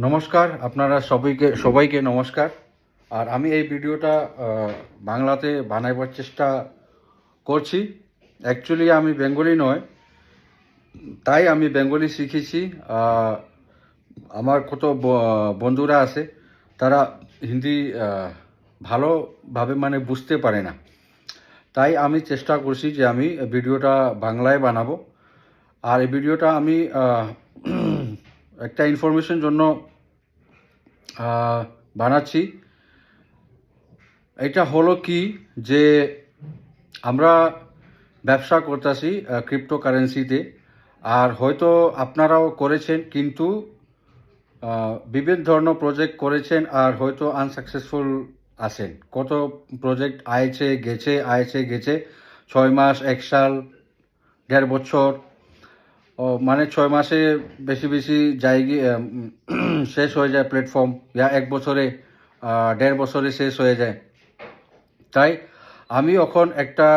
নমস্কার, আপনারা সবাইকে নমস্কার। আর আমি এই ভিডিওটা বাংলাতে বানাবার চেষ্টা করছি। অ্যাকচুয়ালি আমি বেঙ্গলি নয়, তাই আমি বেঙ্গলি শিখেছি। আমার কত বন্ধুরা আছে, তারা হিন্দি ভালোভাবে মানে বুঝতে পারে না। তাই আমি চেষ্টা করছি যে আমি ভিডিওটা বাংলায় বানাবো। আর এই ভিডিওটা আমি একটা ইনফরমেশন জন্য বানাচ্ছি। এটা হলো কি যে আমরা ব্যবসা করতেছি ক্রিপ্টোকারেন্সিতে। আর হয়তো আপনারাও করেছেন, কিন্তু বিভিন্ন ধরনের প্রজেক্ট করেছেন আর হয়তো আনসাকসেসফুল আছেন। কত প্রজেক্ট আয়েছে গেছে 6 মাস, 1 সাল, 1.5 বছর, মানে 6 মাসে বেশি জায়গায় শেষ হয়ে যায় প্ল্যাটফর্ম, ইয়া 1 বছরে, 1.5 বছরে শেষ হয়ে যায়। তাই আমি এখন একটা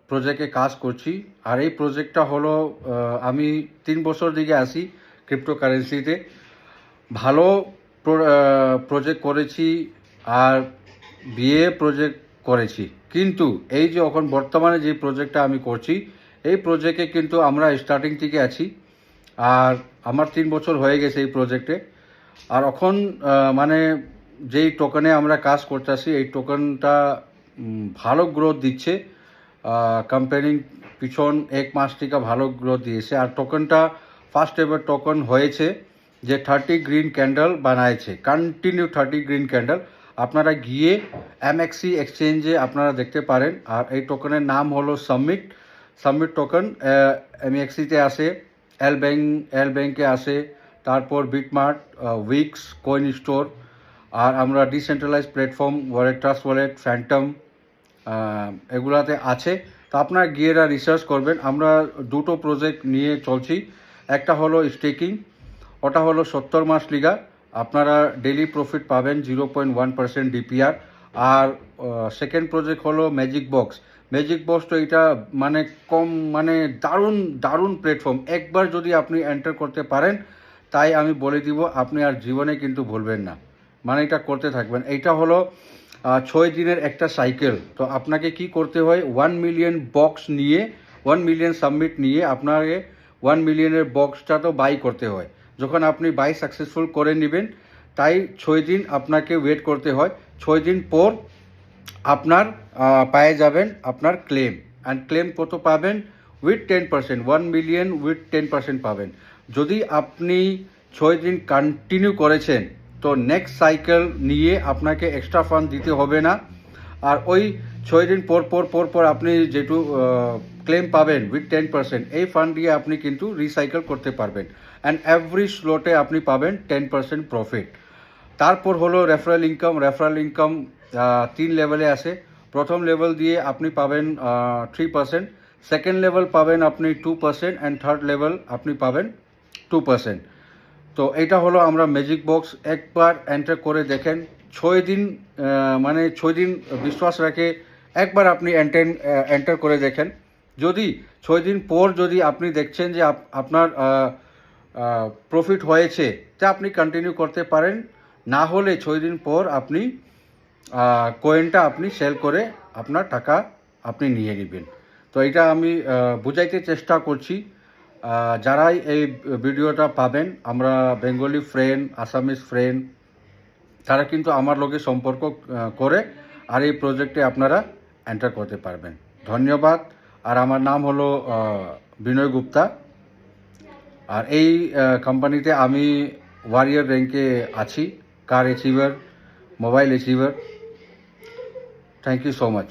প্রজেক্টে কাজ করছি। আর এই প্রজেক্টটা হলো, আমি 3 বছর দিকে আসি ক্রিপ্টোকারেন্সিতে। ভালো প্রজেক্ট করেছি আর বিয়ে প্রজেক্ট করেছি। কিন্তু এই যে এখন বর্তমানে যে প্রজেক্টটা আমি করছি, এই প্রজেক্টে কিন্তু আমরা স্টার্টিং থেকে আছি। আর আমার 3 বছর হয়ে গেছে এই প্রজেক্টে। আর এখন মানে যেই টোকেনে আমরা কাজ করতেছি, এই টোকেনটা ভালো গ্রোথ দিচ্ছে। কোম্পানির পিছন 1 মাস থেকে ভালো গ্রোথ দিয়েছে। আর টোকেনটা ফার্স্ট এভার টোকেন হয়েছে যে 30 গ্রিন ক্যান্ডেল বানাইছে, কন্টিনিউ 30 গ্রিন ক্যান্ডেল। আপনারা গিয়ে এমএক্সি এক্সচেঞ্জে আপনারা দেখতে পারেন। আর এই টোকেনের নাম হলো সাবমিট টোকেন। এমএক্সিতে আসে, এল ব্যাংকে আসে, তারপর বিটমার্ট, উইক্স, কয়েন স্টোর। আর আমরা decentralize platform, Trust Wallet, Phantom, এগুলাতে আছে। তো আপনারা গিয়ে রিসার্চ করবেন। আমরা দুটো প্রজেক্ট নিয়ে চলছি। একটা হলো স্টেকিং, ওটা হলো 70 মাস লিগা, আপনারা ডেইলি প্রফিট পাবেন 0.1% ডিপিআর। আর সেকেন্ড প্রজেক্ট হলো ম্যাজিক বক্স। তো এটা মানে মানে দারুণ প্ল্যাটফর্ম। একবার যদি আপনি এন্টার করতে পারেন, তাই আমি বলে দিব আপনি আর জীবনে কিন্তু ভুলবেন না, মানে এটা করতে থাকবেন। এইটা হলো 6 দিনের একটা সাইকেল। তো আপনাকে কি করতে হয়, 1 মিলিয়ন বক্স নিয়ে, 1 মিলিয়ন সাবমিট নিয়ে আপনাকে 1 মিলিয়নের বক্সটা তো বাই করতে হয়। যখন আপনি বাই সাকসেসফুল করে নেবেন, তাই 6 দিন আপনাকে ওয়েট করতে হয়। 6 দিন পর আপনার পেয়ে যাবেন আপনার ক্লেম। অ্যান্ড ক্লেম কত পাবেন? উইথ 10%, 1 মিলিয়ন উইথ 10% পাবেন। যদি আপনি 6 দিন কন্টিনিউ করেছেন, তো নেক্সট সাইকেল নিয়ে আপনাকে এক্সট্রা ফান্ড দিতে হবে না। আর ওই 6 দিন পর আপনি যেটু ক্লেম পাবেন উইথ 10%, এই ফান্ড দিয়ে আপনি কিন্তু রিসাইকেল করতে পারবেন। অ্যান্ড এভরি স্লটে আপনি পাবেন 10% প্রফিট। তারপর হলো রেফারেল ইনকাম 3 লেভেলে আছে। প্রথম লেভেল দিয়ে আপনি পাবেন 3%, সেকেন্ড লেভেল পাবেন আপনি 2%, অ্যান্ড থার্ড লেভেল আপনি পাবেন 2%। তো এটা হলো আমরা ম্যাজিক বক্স। একবার এন্টার করে দেখেন, 6 দিন, মানে 6 দিন বিশ্বাস রাখে একবার আপনি এন্টার করে দেখেন। যদি 6 দিন পর যদি আপনি দেখছেন যে আপনার প্রফিট হয়েছে, তা আপনি কন্টিনিউ করতে পারেন। না হলে 6 দিন পর আপনি কয়েনটা আপনি সেল করে আপনার টাকা আপনি নিয়ে নেবেন। তো এটা আমি বুঝাইতে চেষ্টা করছি। যারাই এই ভিডিওটা পাবেন, আমরা বেঙ্গলি ফ্রেন্ড, আসামিস ফ্রেন্ড, তারা কিন্তু আমার লগে সম্পর্ক করে আর এই প্রজেক্টে আপনারা এন্টার করতে পারবেন। ধন্যবাদ। আর আমার নাম হলো বিনয় গুপ্তা। আর এই কোম্পানিতে আমি ওয়ারিয়র র্যাঙ্কে আছি, car achiever, mobile achiever. Thank you so much.